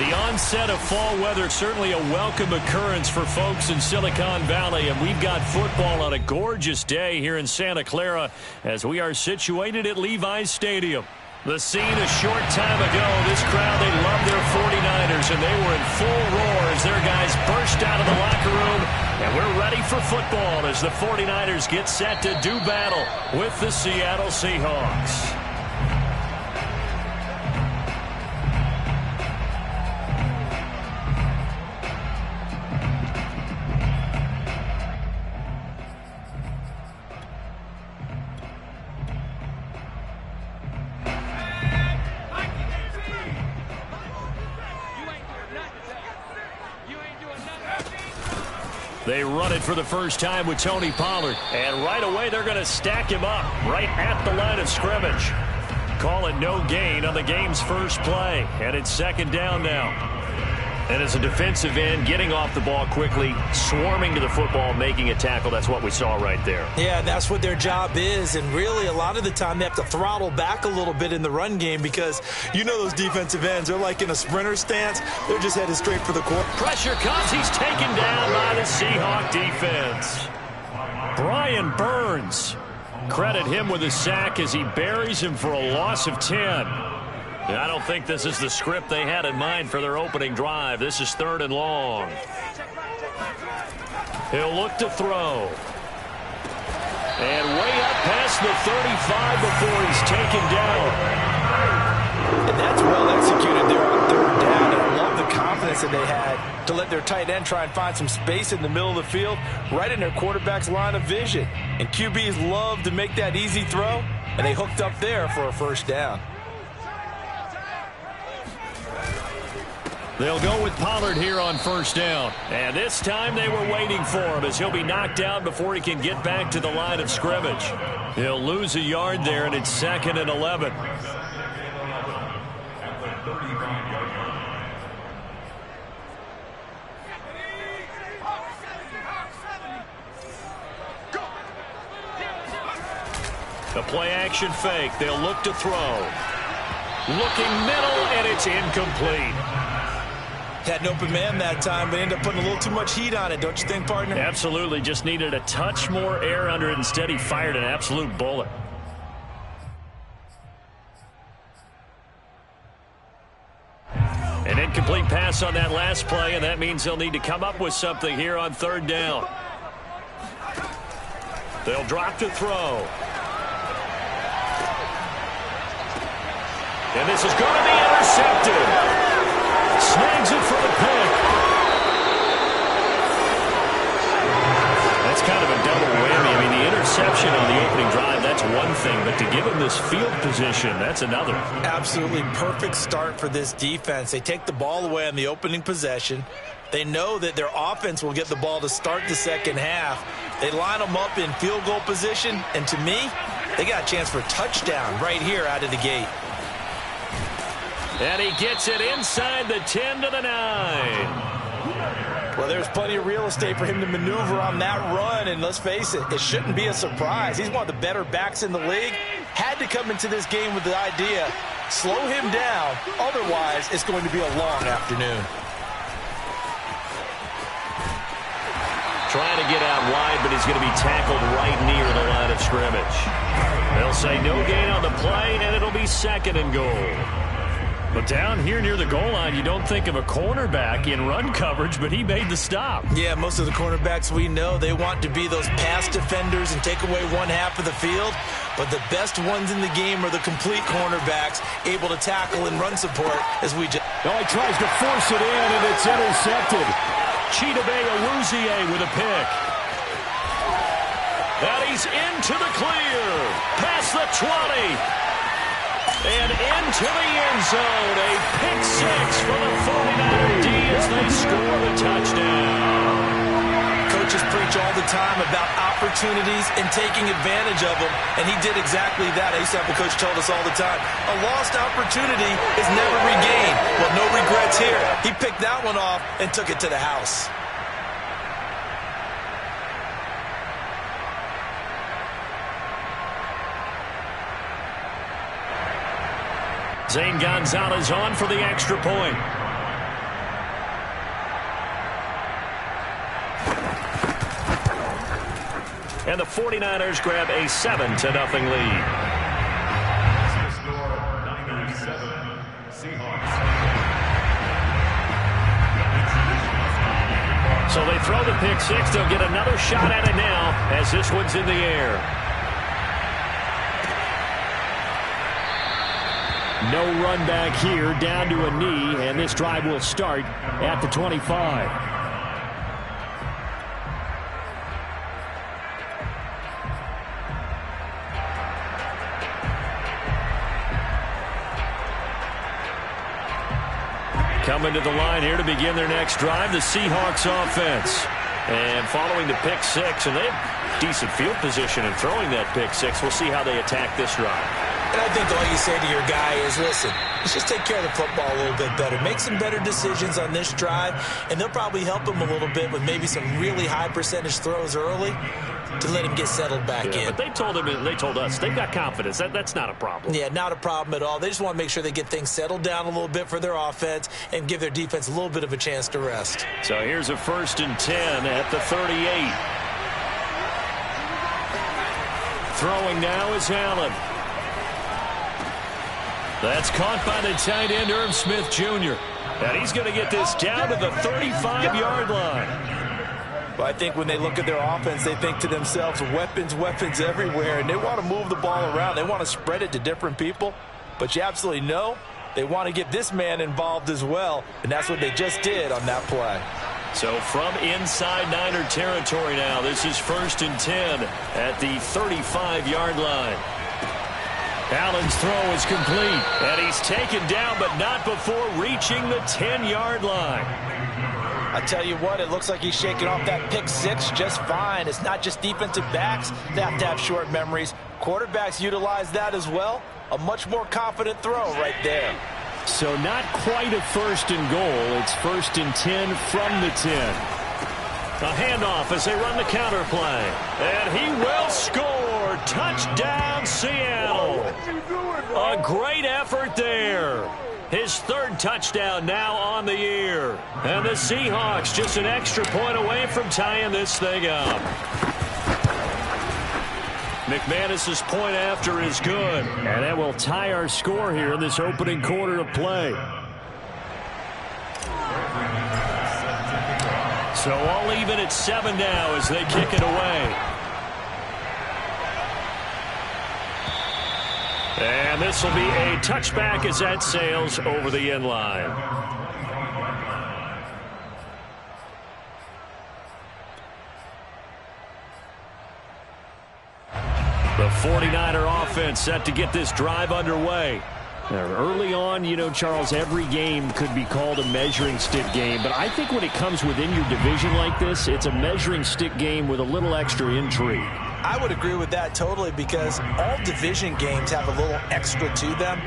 The onset of fall weather, certainly a welcome occurrence for folks in Silicon Valley, and we've got football on a gorgeous day here in Santa Clara as we are situated at Levi's Stadium. The scene a short time ago, this crowd, they love their 49ers, and they were in full roar as their guys burst out of the locker room, and we're ready for football as the 49ers get set to do battle with the Seattle Seahawks. They run it for the first time with Tony Pollard. And right away, they're going to stack him up right at the line of scrimmage. Call it no gain on the game's first play. And it's second down now. And as a defensive end, getting off the ball quickly, swarming to the football, making a tackle, that's what we saw right there. Yeah, that's what their job is. And really, a lot of the time, they have to throttle back a little bit in the run game because you know those defensive ends, they're like in a sprinter stance. They're just headed straight for the court. Pressure comes. He's taken down by the Seahawk defense. Brian Burns. Credit him with a sack as he buries him for a loss of 10. I don't think this is the script they had in mind for their opening drive. This is third and long. He'll look to throw. And way up past the 35 before he's taken down. And that's well executed there on third down. And I love the confidence that they had to let their tight end try and find some space in the middle of the field, right in their quarterback's line of vision. And QBs love to make that easy throw, and they hooked up there for a first down. They'll go with Pollard here on first down. And this time they were waiting for him as he'll be knocked down before he can get back to the line of scrimmage. He'll lose a yard there, and it's second and 11. The play-action fake. They'll look to throw. Looking middle, and it's incomplete. Had an open man that time, but ended up putting a little too much heat on it, don't you think, partner? Absolutely. Just needed a touch more air under it. Instead, he fired an absolute bullet. An incomplete pass on that last play, and that means they'll need to come up with something here on third down. They'll drop to throw. And this is going to be intercepted. Snags it for the pick. That's kind of a double whammy. I mean, the interception on the opening drive, that's one thing. But to give him this field position, that's another. Absolutely perfect start for this defense. They take the ball away on the opening possession. They know that their offense will get the ball to start the second half. They line them up in field goal position. And to me, they got a chance for a touchdown right here out of the gate. And he gets it inside the 10 to the 9. Well, there's plenty of real estate for him to maneuver on that run. And let's face it, it shouldn't be a surprise. He's one of the better backs in the league. Had to come into this game with the idea, slow him down. Otherwise, it's going to be a long afternoon. Trying to get out wide, but he's going to be tackled right near the line of scrimmage. They'll say no gain on the play, and it'll be second and goal. But down here near the goal line, you don't think of a cornerback in run coverage, but he made the stop. Yeah, most of the cornerbacks we know, they want to be those pass defenders and take away one half of the field. But the best ones in the game are the complete cornerbacks, able to tackle and run support, as we just... Oh, he tries to force it in, and it's intercepted. Chidobe Awuzie with a pick. And he's into the clear. Past the 20. And into the end zone. A pick six for the 49er D as they score the touchdown. Coaches preach all the time about opportunities and taking advantage of them, and he did exactly that. I used to have a coach told us all the time, a lost opportunity is never regained. Well, no regrets here. He picked that one off and took it to the house. Zane Gonzalez on for the extra point. and the 49ers grab a 7-0 lead. So they throw the pick six. They'll get another shot at it now as this one's in the air. No run back here, down to a knee, and this drive will start at the 25. Coming to the line here to begin their next drive, the Seahawks offense. And following the pick six, and they have decent field position in throwing that pick six. We'll see how they attack this drive. And I think all you say to your guy is, listen, let's just take care of the football a little bit better. Make some better decisions on this drive, and they'll probably help him a little bit with maybe some really high percentage throws early to let him get settled back in. But they told us they've got confidence. That's not a problem. Yeah, not a problem at all. They just want to make sure they get things settled down a little bit for their offense and give their defense a little bit of a chance to rest. So here's a 1st and 10 at the 38. Throwing now is Allen. That's caught by the tight end, Irv Smith Jr. And he's going to get this down to the 35-yard line. Well, I think when they look at their offense, they think to themselves, weapons everywhere, and they want to move the ball around. They want to spread it to different people. But you absolutely know they want to get this man involved as well, and that's what they just did on that play. So from inside Niner territory now, this is 1st and 10 at the 35-yard line. Allen's throw is complete, and he's taken down, but not before reaching the 10-yard line. I tell you what, it looks like he's shaking off that pick six just fine. It's not just defensive backs that have to have short memories. Quarterbacks utilize that as well. A much more confident throw right there. So not quite a 1st and goal. It's 1st and 10 from the 10. A handoff as they run the counter play. And he will score. Touchdown, Seattle. A great effort there. His 3rd touchdown now on the year. And the Seahawks just an extra point away from tying this thing up. McManus's point after is good. And that will tie our score here in this opening quarter of play. So all even at 7 now as they kick it away. And this will be a touchback as that sails over the end line. The 49er offense set to get this drive underway. Now, early on, you know, Charles, every game could be called a measuring stick game. But I think when it comes within your division like this, it's a measuring stick game with a little extra intrigue. I would agree with that totally because all division games have a little extra to them.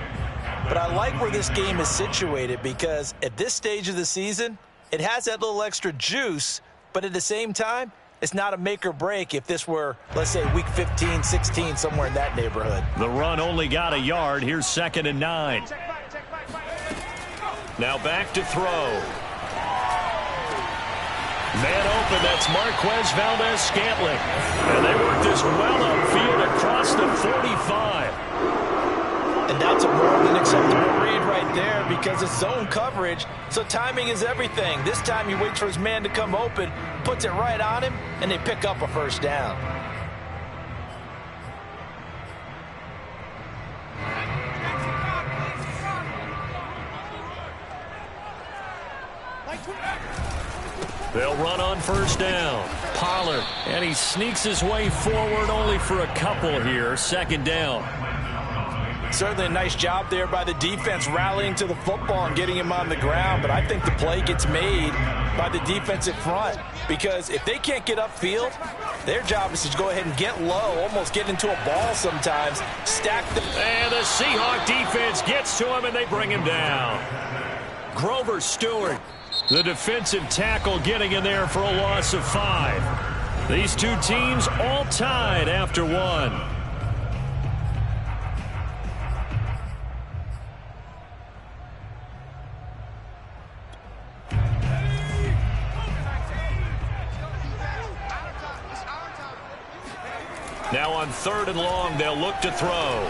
But I like where this game is situated because at this stage of the season, it has that little extra juice, but at the same time, it's not a make or break if this were, let's say, week 15, 16, somewhere in that neighborhood. The run only got a yard. Here's 2nd and 9. Now back to throw. Man open, that's Marquez Valdez-Scantling. And they work this well upfield across the 45. And that's a more than acceptable read right there because it's zone coverage, so timing is everything. This time he waits for his man to come open, puts it right on him, and they pick up a 1st down. They'll run on 1st down. Pollard, and he sneaks his way forward only for a couple here. 2nd down. Certainly a nice job there by the defense rallying to the football and getting him on the ground, but I think the play gets made by the defensive front because if they can't get upfield, their job is to go ahead and get low, almost get into a ball sometimes, stack the... And the Seahawk defense gets to him, and they bring him down. Grover Stewart, the defensive tackle, getting in there for a loss of 5. These two teams all tied after 1. Now on 3rd and long, they'll look to throw.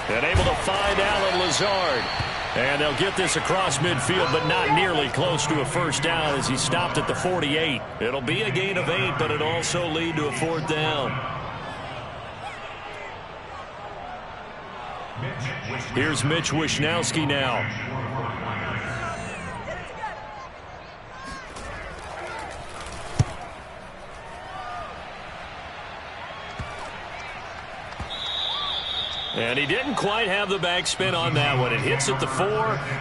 And able to find Alan Lazard. And they'll get this across midfield, but not nearly close to a first down as he stopped at the 48. It'll be a gain of 8, but it'll also lead to a 4th down. Here's Mitch Wishnowsky now. And he didn't quite have the backspin on that one. It hits at the 4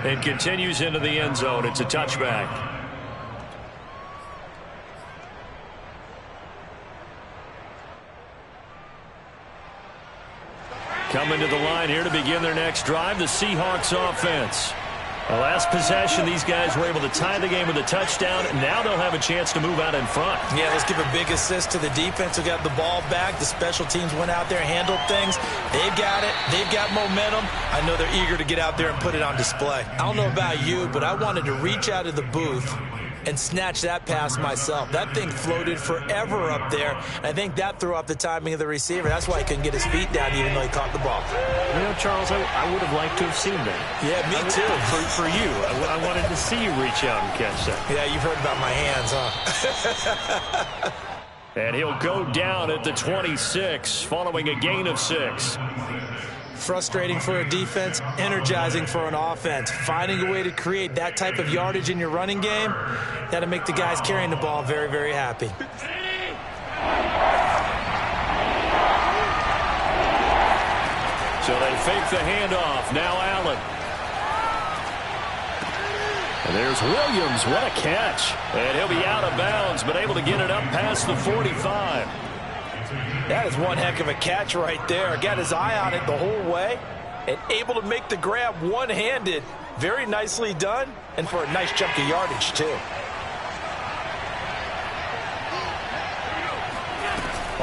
and continues into the end zone. It's a touchback. Coming to the line here to begin their next drive, the Seahawks offense. The last possession, these guys were able to tie the game with a touchdown, and now they'll have a chance to move out in front. Yeah, let's give a big assist to the defense who got the ball back. The special teams went out there, handled things. They've got it. They've got momentum. I know they're eager to get out there and put it on display. I don't know about you, but I wanted to reach out of the booth and snatch that pass myself. That thing floated forever up there. And I think that threw off the timing of the receiver. That's why he couldn't get his feet down even though he caught the ball. You know, Charles, I would have liked to have seen that. Yeah, me too. For you, I wanted to see you reach out and catch that. Yeah, you've heard about my hands, huh? And he'll go down at the 26 following a gain of 6. Frustrating for a defense, energizing for an offense. Finding a way to create that type of yardage in your running game, that'll make the guys carrying the ball very, very happy. So they fake the handoff. Now Allen. And there's Williams. What a catch. And he'll be out of bounds, but able to get it up past the 45. That is one heck of a catch right there. Got his eye on it the whole way and able to make the grab one-handed. Very nicely done, and for a nice chunk of yardage, too.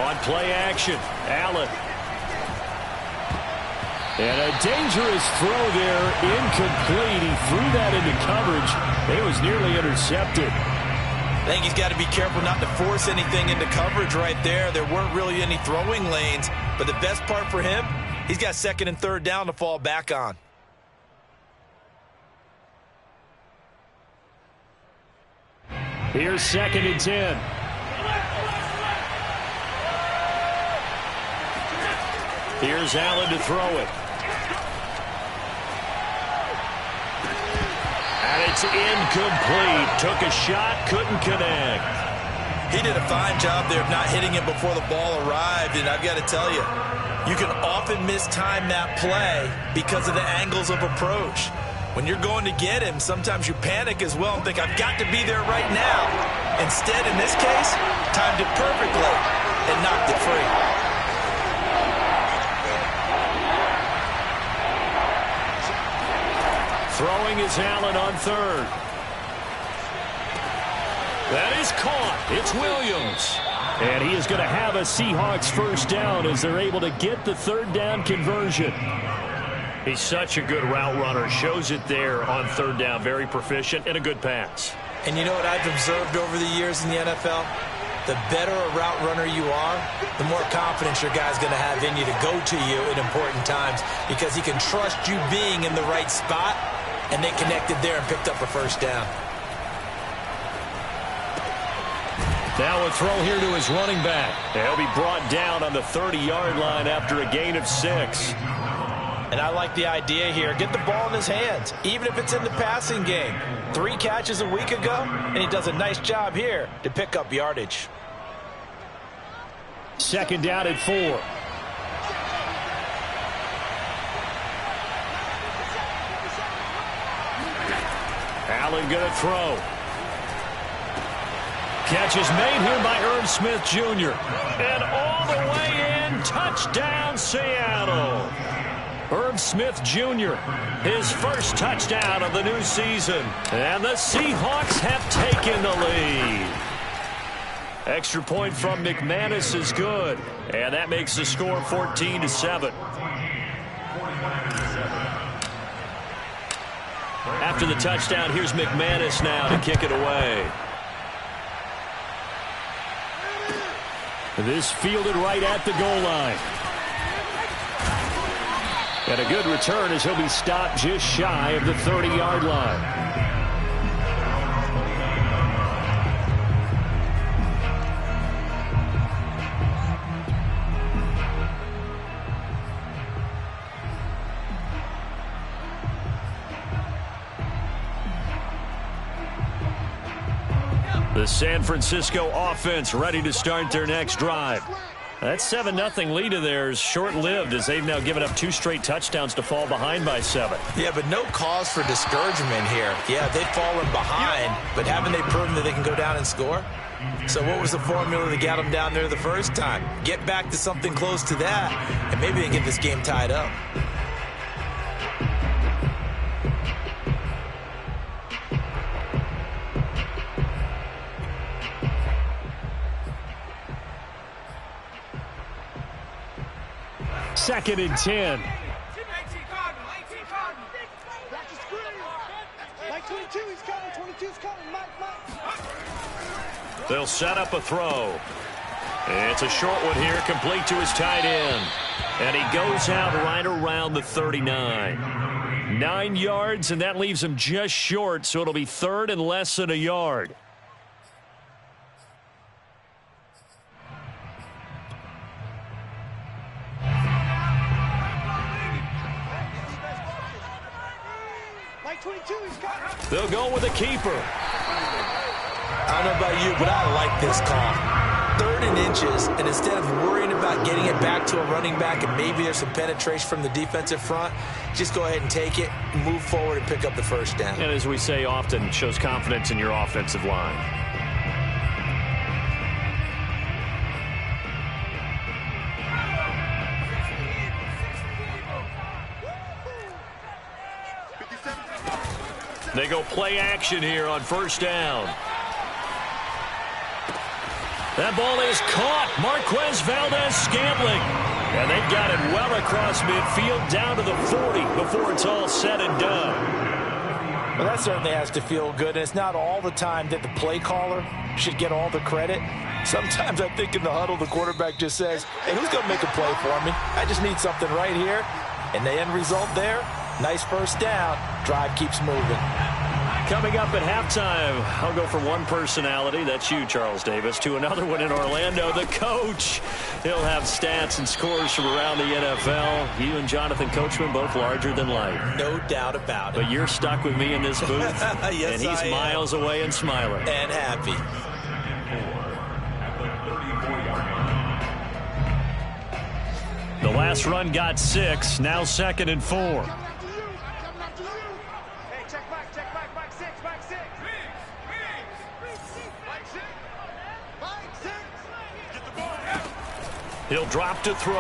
On play action, Allen. And a dangerous throw there, incomplete. He threw that into coverage. It was nearly intercepted. I think he's got to be careful not to force anything into coverage right there. There weren't really any throwing lanes, but the best part for him, he's got 2nd and 3rd down to fall back on. Here's 2nd and 10. Here's Allen to throw it. And it's incomplete. Took a shot, couldn't connect. He did a fine job there of not hitting it before the ball arrived, and I've got to tell you, you can often mistime that play because of the angles of approach. When you're going to get him, sometimes you panic as well and think, I've got to be there right now. Instead, in this case, timed it perfectly and knocked it free. Throwing is Allen on 3rd. That is caught. It's Williams. And he is going to have a Seahawks first down as they're able to get the 3rd down conversion. He's such a good route runner. Shows it there on 3rd down. Very proficient and a good pass. And you know what I've observed over the years in the NFL? The better a route runner you are, the more confidence your guy's going to have in you to go to you in important times because he can trust you being in the right spot, and they connected there and picked up a first down. Now a throw here to his running back. He'll be brought down on the 30-yard line after a gain of 6. And I like the idea here. Get the ball in his hands, even if it's in the passing game. 3 catches a week ago, and he does a nice job here to pick up yardage. 2nd down at 4. Allen going to throw. Catch is made here by Irv Smith Jr. And all the way in, touchdown Seattle. Irv Smith Jr., his first touchdown of the new season. And the Seahawks have taken the lead. Extra point from McManus is good. And that makes the score 14-7. After the touchdown, here's McManus now to kick it away. This fielded right at the goal line. And a good return as he'll be stopped just shy of the 30-yard line. The San Francisco offense ready to start their next drive. That 7-0 lead of theirs short-lived as they've now given up 2 straight touchdowns to fall behind by 7. Yeah, but no cause for discouragement here. Yeah, they've fallen behind, but haven't they proven that they can go down and score? So what was the formula that got them down there the first time? Get back to something close to that, and maybe they can get this game tied up. Second and 10. They'll set up a throw. It's a short one here, complete to his tight end. And he goes out right around the 39. 9 yards, and that leaves him just short, so it'll be third and less than a yard. They'll go with a keeper. I don't know about you, but I like this call. 3rd and inches, and instead of worrying about getting it back to a running back and maybe there's some penetration from the defensive front, just go ahead and take it, move forward, and pick up the first down. And as we say often, it shows confidence in your offensive line. They go play action here on first down. That ball is caught. Marquez Valdez-Scantling. And they've got it well across midfield down to the 40 before it's all said and done. Well, that certainly has to feel good. And it's not all the time that the play caller should get all the credit. Sometimes I think in the huddle, the quarterback just says, hey, who's going to make a play for me? I just need something right here. And the end result there, nice first down. Drive keeps moving. Coming up at halftime, I'll go from one personality, that's you, Charles Davis, to another one in Orlando, the coach. He'll have stats and scores from around the NFL. You and Jonathan Coachman, both larger than life. No doubt about it. But you're stuck with me in this booth, yes, and he's miles away and smiling. And happy. The last run got 6, now 2nd and 4. He'll drop to throw.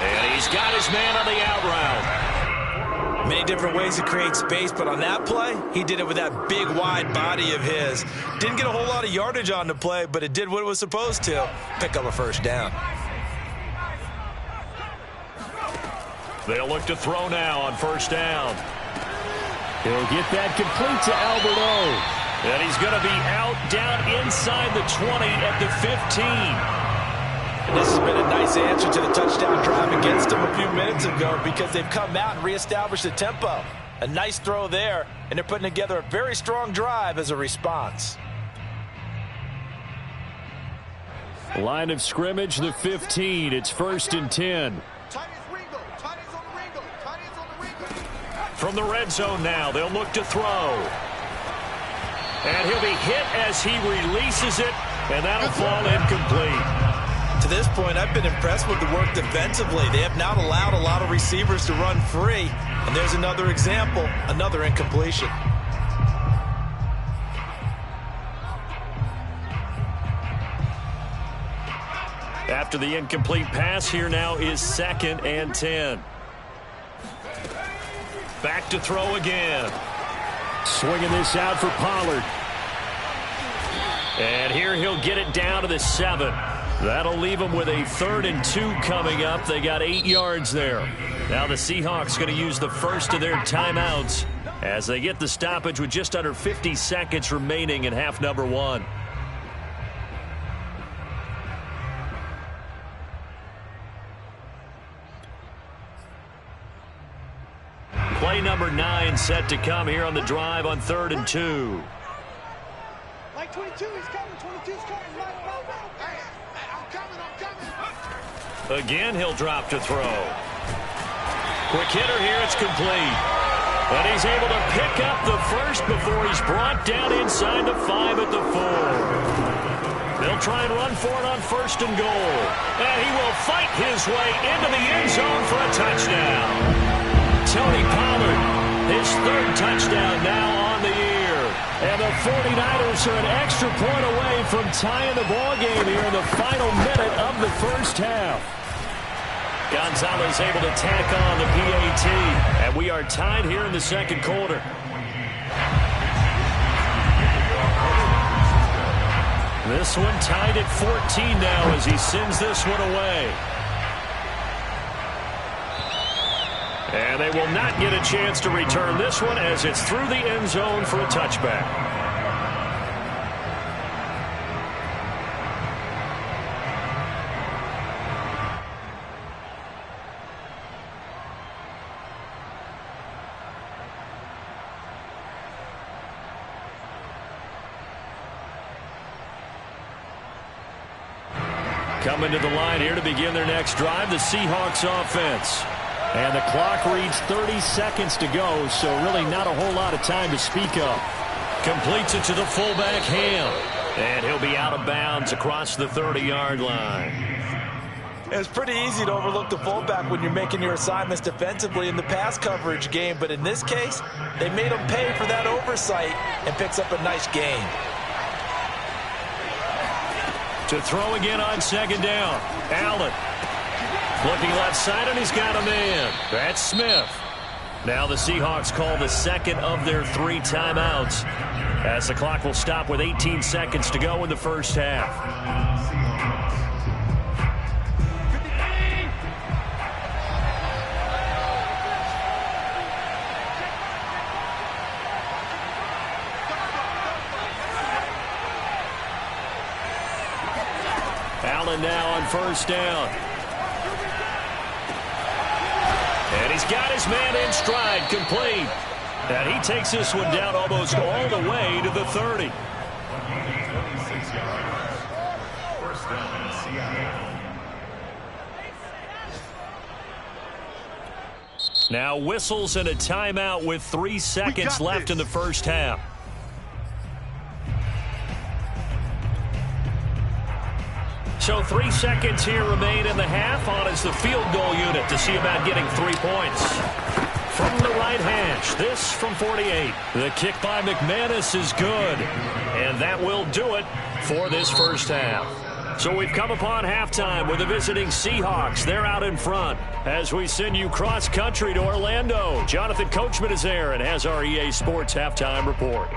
And he's got his man on the out route. Many different ways to create space, but on that play, he did it with that big, wide body of his. Didn't get a whole lot of yardage on the play, but it did what it was supposed to. Pick up a first down. They'll look to throw now on first down. He'll get that complete to Alberto. And he's going to be out down inside the 20 at the 15. And this has been a nice answer to the touchdown drive against them a few minutes ago because they've come out and reestablished the tempo. A nice throw there, and they're putting together a very strong drive as a response. Line of scrimmage, the 15. It's 1st and 10. From the red zone now, they'll look to throw. And he'll be hit as he releases it, and that'll fall incomplete. To this point, I've been impressed with the work defensively. They have not allowed a lot of receivers to run free. And there's another example, another incompletion. After the incomplete pass, here now is 2nd and 10. Back to throw again. Swinging this out for Pollard. And here he'll get it down to the 7. That'll leave him with a 3rd and 2 coming up. They got 8 yards there. Now the Seahawks going to use the first of their timeouts as they get the stoppage with just under 50 seconds remaining in half number 1. Play number 9 set to come here on the drive on 3rd and 2. Like 22, he's coming. 22's coming. Hey, I'm coming. Again, he'll drop to throw. Quick hitter here. It's complete. And he's able to pick up the first before he's brought down inside the 5 at the 4. They'll try and run for it on 1st and goal. And he will fight his way into the end zone for a touchdown. Tony Pollard, his 3rd touchdown now on the year. And the 49ers are an extra point away from tying the ball game here in the final minute of the first half. Gonzalez able to tack on the PAT. And we are tied here in the 2nd quarter. This one tied at 14 now as he sends this one away. And they will not get a chance to return this one as it's through the end zone for a touchback. Coming to the line here to begin their next drive, the Seahawks offense. And the clock reads 30 seconds to go, so really not a whole lot of time to speak of. Completes it to the fullback, Ham. And he'll be out of bounds across the 30-yard line. It's pretty easy to overlook the fullback when you're making your assignments defensively in the pass coverage game, but in this case, they made him pay for that oversight and picks up a nice gain. To throw again on 2nd down. Allen. Looking left side, and he's got a man. That's Smith. Now the Seahawks call the 2nd of their 3 timeouts as the clock will stop with 18 seconds to go in the first half. Allen now on 1st down. And he's got his man in stride, complete. And he takes this one down almost all the way to the 30. Now whistles and a timeout with 3 seconds left in the first half. So 3 seconds here remain in the half. On is the field goal unit to see about getting 3 points. From the right hash, this from 48. The kick by McManus is good. And that will do it for this first half. So we've come upon halftime with the visiting Seahawks. They're out in front as we send you cross-country to Orlando. Jonathan Coachman is there and has our EA Sports halftime report.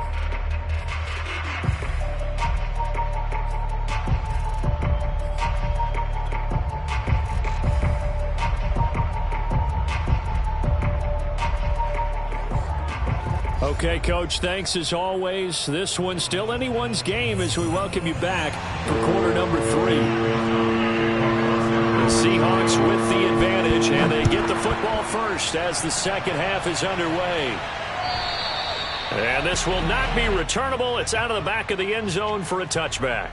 Okay, Coach, thanks as always. This one's still anyone's game as we welcome you back for quarter number 3. The Seahawks with the advantage, and they get the football first as the second half is underway. And this will not be returnable. It's out of the back of the end zone for a touchback.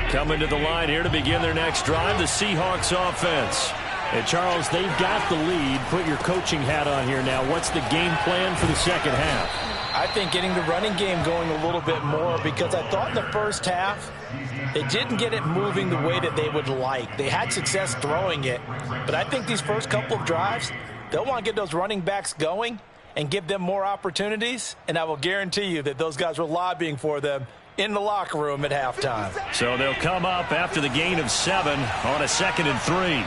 Coming to the line here to begin their next drive, the Seahawks offense. And Charles, they've got the lead. Put your coaching hat on here now. What's the game plan for the second half? I think getting the running game going a little bit more, because I thought in the first half they didn't get it moving the way that they would like. They had success throwing it, but I think these first couple of drives, they'll want to get those running backs going and give them more opportunities, and I will guarantee you that those guys were lobbying for them in the locker room at halftime. So they'll come up after the gain of 7 on a 2nd and 3.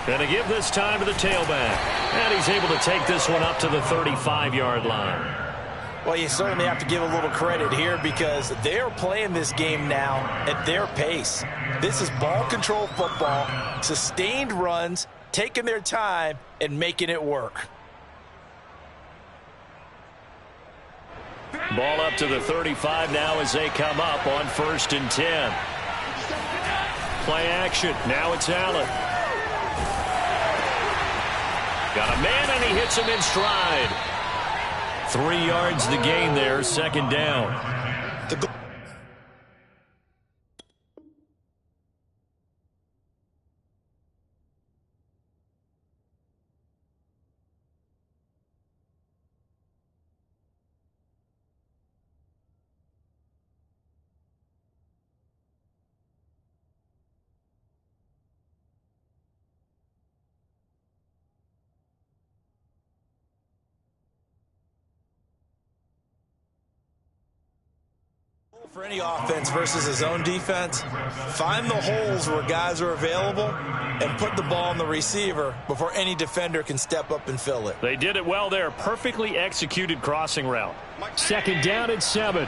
Going to give this time to the tailback. And he's able to take this one up to the 35-yard line. Well, you certainly have to give a little credit here because they're playing this game now at their pace. This is ball control football, sustained runs, taking their time and making it work. Ball up to the 35 now as they come up on 1st and 10. Play action. Now it's Allen. Got a man, and he hits him in stride. 3 yards the gain there, 2nd down. For any offense versus his own defense, find the holes where guys are available and put the ball on the receiver before any defender can step up and fill it. They did it well there. Perfectly executed crossing route. 2nd down and 7.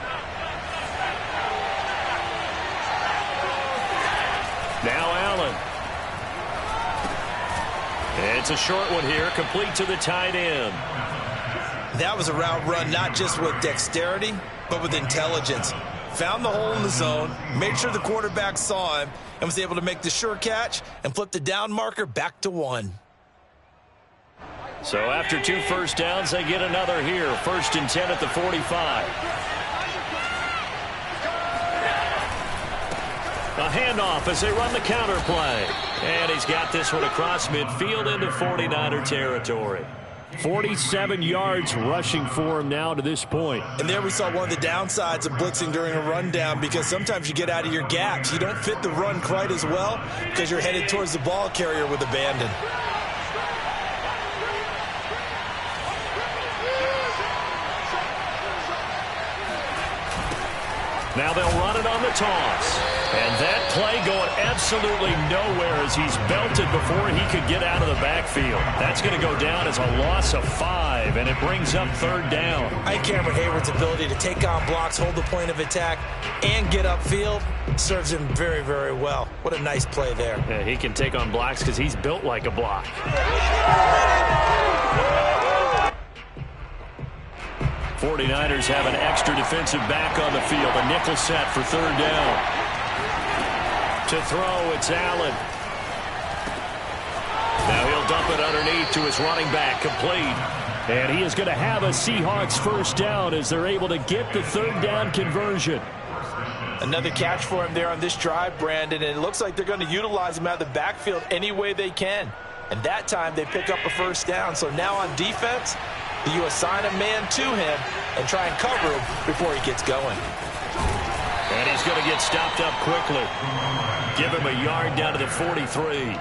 Now Allen. It's a short one here, complete to the tight end. That was a route run not just with dexterity, but with intelligence. Found the hole in the zone, made sure the quarterback saw him, and was able to make the sure catch and flip the down marker back to 1. So after 2 first downs, they get another here. 1st and 10 at the 45. A handoff as they run the counter play. And he's got this one across midfield into 49er territory. 47 yards rushing for him now to this point. And there we saw one of the downsides of blitzing during a rundown, because sometimes you get out of your gaps. You don't fit the run quite as well because you're headed towards the ball carrier with abandon. Now they'll run it on the toss. And that play going absolutely nowhere as he's belted before he could get out of the backfield. That's going to go down as a loss of 5, and it brings up 3rd down. I think Cameron Hayward's ability to take on blocks, hold the point of attack, and get upfield serves him very, very well. What a nice play there. Yeah, he can take on blocks because he's built like a block. 49ers have an extra defensive back on the field. A nickel set for 3rd down. To throw, it's Allen. Now he'll dump it underneath to his running back, complete. And he is going to have a Seahawks 1st down as they're able to get the 3rd down conversion. Another catch for him there on this drive, Brandon, and it looks like they're going to utilize him out of the backfield any way they can. And that time they pick up a 1st down. So now on defense, you assign a man to him and try and cover him before he gets going. And he's going to get stopped up quickly. Give him a yard down to the 43.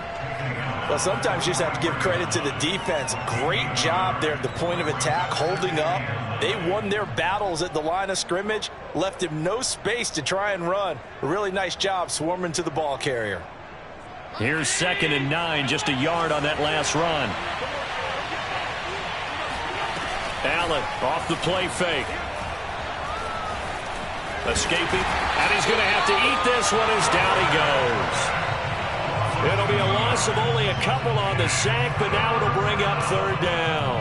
Well, sometimes you just have to give credit to the defense. Great job there at the point of attack, holding up. They won their battles at the line of scrimmage, left him no space to try and run. A really nice job swarming to the ball carrier. Here's 2nd and 9, just a yard on that last run. Allen off the play fake. Escaping, and he's going to have to eat this one as down he goes. It'll be a loss of only a couple on the sack, but now it'll bring up 3rd down.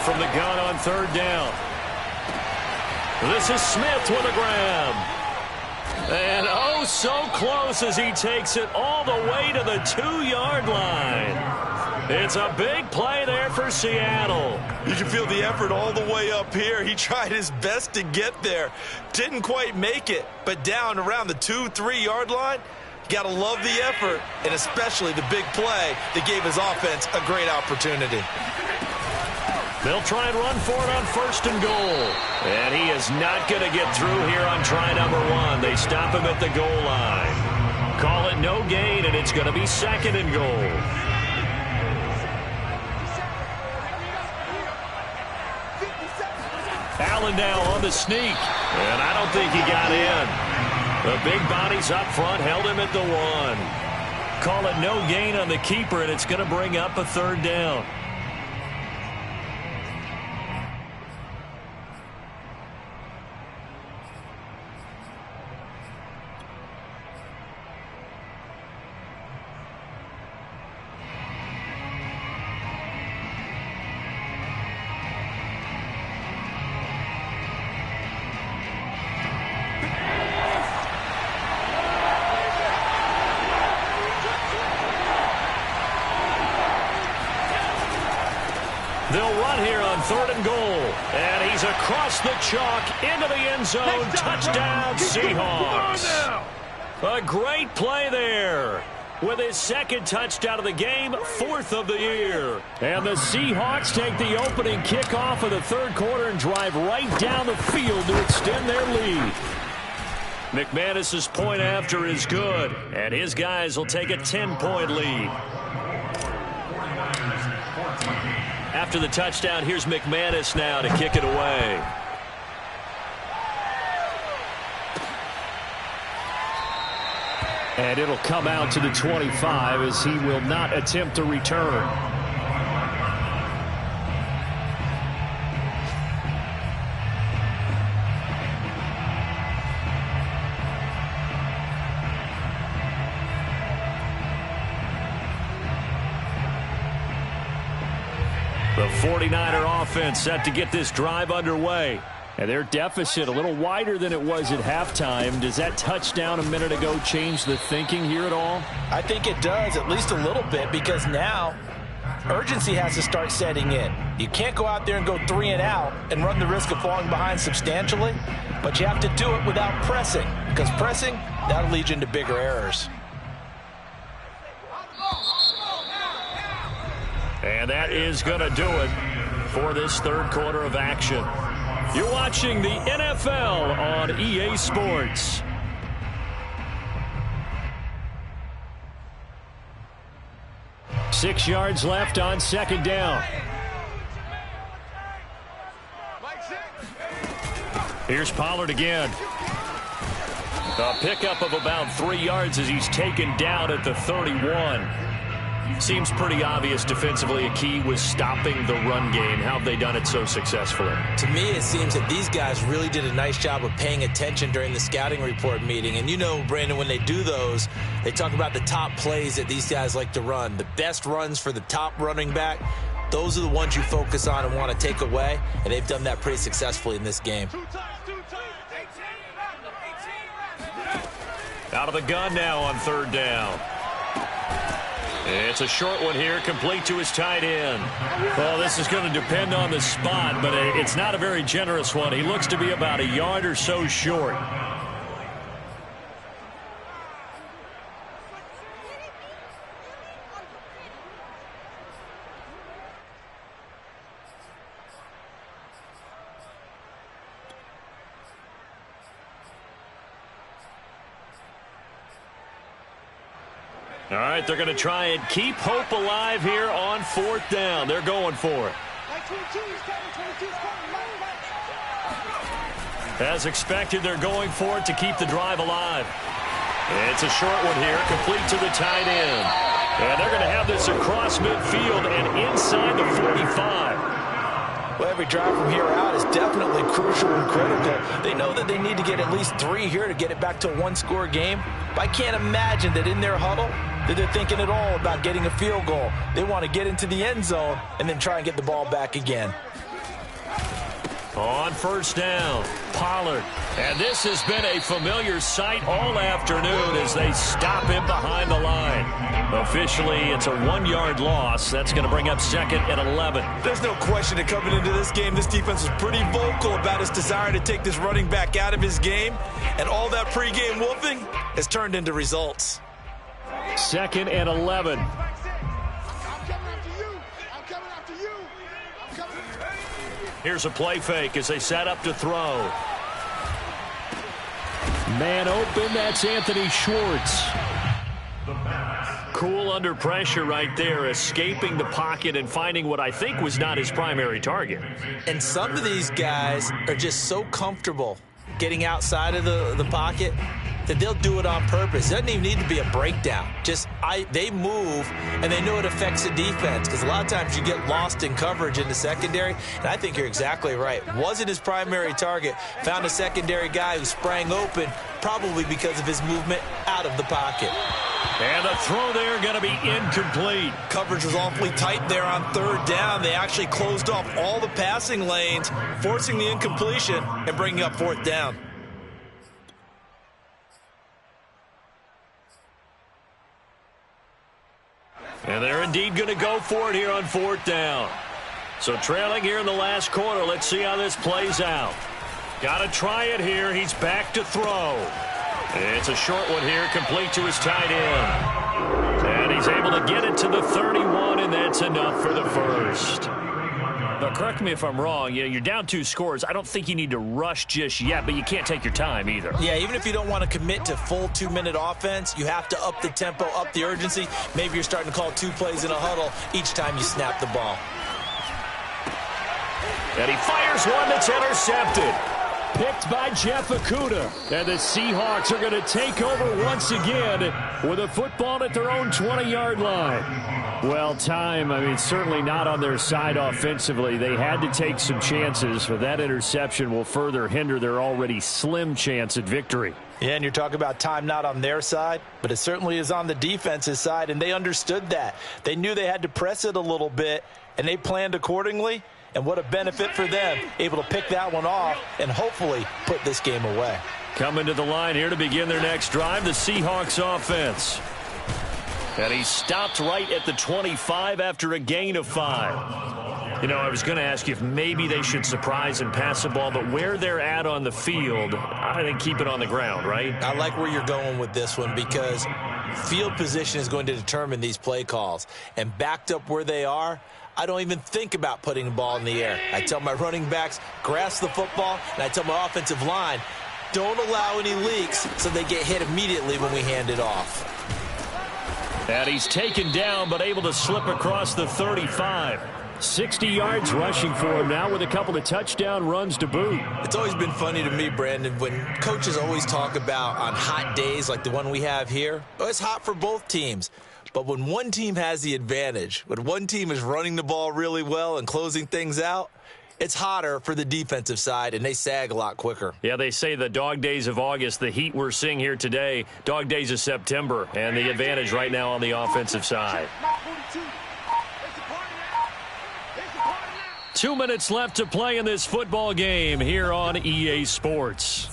From the gun on 3rd down. This is Smith with a grab. And oh, so close as he takes it all the way to the 2-yard line. It's a big play there for Seattle. You can feel the effort all the way up here. He tried his best to get there. Didn't quite make it, but down around the 2-3 yard line, you got to love the effort, and especially the big play that gave his offense a great opportunity. They'll try and run for it on 1st and goal. And he is not going to get through here on try number 1. They stop him at the goal line. Call it no gain, and it's going to be 2nd and goal. Allen now on the sneak. And I don't think he got in. The big bodies up front held him at the 1. Call it no gain on the keeper, and it's going to bring up a 3rd down. They'll run here on 3rd and goal. And he's across the chalk into the end zone. Touchdown, Seahawks. A great play there. With his 2nd touchdown of the game, 4th of the year. And the Seahawks take the opening kickoff of the 3rd quarter and drive right down the field to extend their lead. McManus's point after is good. And his guys will take a 10-point lead. After the touchdown, here's McManus now to kick it away. And it'll come out to the 25 as he will not attempt to return. The 49er offense set to get this drive underway. And their deficit a little wider than it was at halftime. Does that touchdown a minute ago change the thinking here at all? I think it does, at least a little bit, because now urgency has to start setting in. You can't go out there and go 3 and out and run the risk of falling behind substantially, but you have to do it without pressing, because pressing, that'll lead you into bigger errors. And that is going to do it for this 3rd quarter of action. You're watching the NFL on EA Sports. Six yards left on 2nd down. Here's Pollard again. A pickup of about 3 yards as he's taken down at the 31. Seems pretty obvious defensively a key was stopping the run game. How have they done it so successfully? To me, it seems that these guys really did a nice job of paying attention during the scouting report meeting. And you know, Brandon, when they do those, they talk about the top plays that these guys like to run. The best runs for the top running back, those are the ones you focus on and want to take away. And they've done that pretty successfully in this game. Out of the gun now on 3rd down. It's a short one here, complete to his tight end. Well, this is going to depend on the spot, but it's not a very generous one. He looks to be about a yard or so short. All right, they're going to try and keep hope alive here on 4th down. They're going for it. As expected, they're going for it to keep the drive alive. It's a short one here, complete to the tight end. And they're going to have this across midfield and inside the 45. Well, every drive from here out is definitely crucial and critical. They know that they need to get at least 3 here to get it back to a 1-score game. But I can't imagine that in their huddle that they're thinking at all about getting a field goal. They want to get into the end zone and then try and get the ball back again. On 1st down, Pollard. And this has been a familiar sight all afternoon as they stop him behind the line. Officially, it's a 1-yard loss. That's going to bring up 2nd and 11. There's no question that coming into this game, this defense was pretty vocal about its desire to take this running back out of his game. And all that pregame wolfing has turned into results. 2nd and 11. Here's a play fake as they set up to throw. Man open, that's Anthony Schwartz. cool under pressure right there, escaping the pocket and finding what I think was not his primary target. And some of these guys are just so comfortable getting outside of the pocket that they'll do it on purpose. It doesn't even need to be a breakdown. They move, and they know it affects the defense, because a lot of times you get lost in coverage in the secondary, and I think you're exactly right. Wasn't his primary target. Found a secondary guy who sprang open, probably because of his movement out of the pocket. And the throw there going to be incomplete. Coverage was awfully tight there on third down. They actually closed off all the passing lanes, forcing the incompletion and bringing up fourth down. And they're indeed going to go for it here on fourth down. So trailing here in the last quarter. Let's see how this plays out. Got to try it here. He's back to throw. It's a short one here, complete to his tight end. And he's able to get it to the 31, and that's enough for the first. Now, correct me if I'm wrong. You're down 2 scores. I don't think you need to rush just yet, but you can't take your time either. Yeah, even if you don't want to commit to full 2-minute offense, you have to up the tempo, up the urgency. Maybe you're starting to call 2 plays in a huddle each time you snap the ball. And he fires one that's intercepted. Picked by Jeff Okudah. And the Seahawks are going to take over once again with a football at their own 20-yard line. Well, time, certainly not on their side offensively. They had to take some chances, but that interception will further hinder their already slim chance at victory. Yeah, and you're talking about time not on their side, but it certainly is on the defense's side, and they understood that. They knew they had to press it a little bit, and they planned accordingly. And what a benefit for them, able to pick that one off and hopefully put this game away. Coming to the line here to begin their next drive, the Seahawks offense. And he stopped right at the 25 after a gain of 5. I was going to ask you if maybe they should surprise and pass the ball, but where they're at on the field, I think keep it on the ground, right? I like where you're going with this one, because field position is going to determine these play calls. And backed up where they are, I don't even think about putting the ball in the air. I tell my running backs, grasp the football, and I tell my offensive line, don't allow any leaks so they get hit immediately when we hand it off. And he's taken down, but able to slip across the 35. 60 yards rushing for him now with a couple of touchdown runs to boot. It's always been funny to me, Brandon, when coaches always talk about on hot days like the one we have here. Oh, it's hot for both teams. But when one team has the advantage, when one team is running the ball really well and closing things out, it's hotter for the defensive side, and they sag a lot quicker. Yeah, they say the dog days of August, the heat we're seeing here today, dog days of September, and the advantage right now on the offensive side. 2 minutes left to play in this football game here on EA Sports.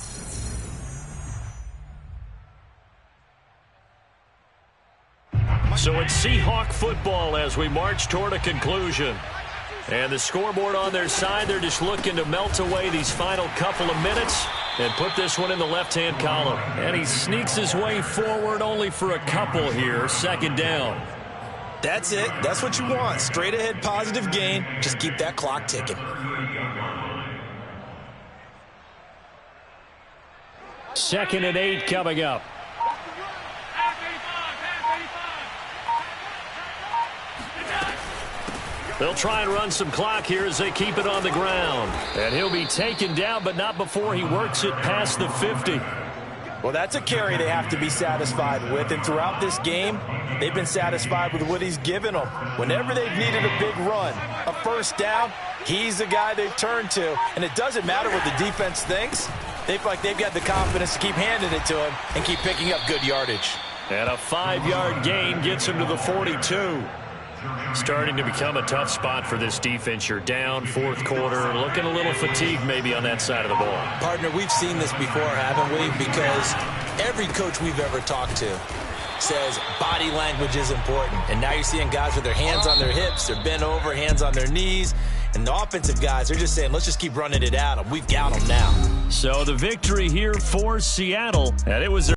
So it's Seahawk football as we march toward a conclusion. And the scoreboard on their side, they're just looking to melt away these final couple of minutes and put this one in the left-hand column. And he sneaks his way forward only for a couple here, second down. That's it. That's what you want. Straight ahead positive gain. Just keep that clock ticking. Second and 8 coming up. They'll try and run some clock here as they keep it on the ground. And he'll be taken down, but not before he works it past the 50. Well, that's a carry they have to be satisfied with. And throughout this game, they've been satisfied with what he's given them. Whenever they've needed a big run, a first down, he's the guy they've turned to. And it doesn't matter what the defense thinks. They feel like they've got the confidence to keep handing it to him and keep picking up good yardage. And a 5-yard gain gets him to the 42. Starting to become a tough spot for this defense. You're down fourth quarter, looking a little fatigued maybe on that side of the ball. Partner, we've seen this before, haven't we? Because every coach we've ever talked to says body language is important. And now you're seeing guys with their hands on their hips, they're bent over, hands on their knees. And the offensive guys, they're just saying, let's just keep running it at them. We've got them now. So the victory here for Seattle, and it was